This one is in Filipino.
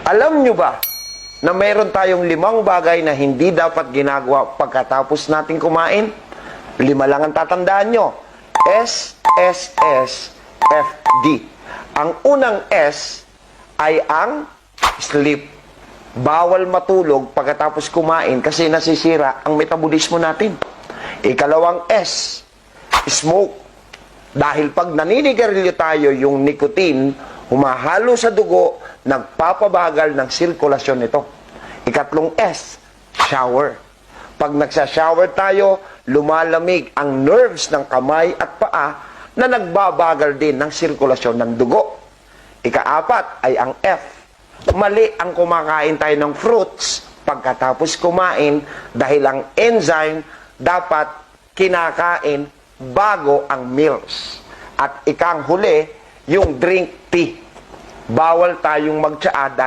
Alam nyo ba na mayroon tayong 5 bagay na hindi dapat ginagawa pagkatapos natin kumain? 5 lang ang tatandaan nyo. S, S, S, F, D. Ang unang S ay ang sleep. Bawal matulog pagkatapos kumain kasi nasisira ang metabolismo natin. Ikalawang S, smoke. Dahil pag naninigarilyo tayo, yung nicotine, humahalo sa dugo, nagpapabagal ng sirkulasyon nito. Ikatlong S, shower. Pag nagsa-shower tayo, lumalamig ang nerves ng kamay at paa na nagbabagal din ng sirkulasyon ng dugo. Ikaapat ay ang F. Mali ang kumakain tayo ng fruits pagkatapos kumain dahil ang enzyme dapat kinakain bago ang meals. At ikang huli, yung drink tea. Bawal tayong magtsaa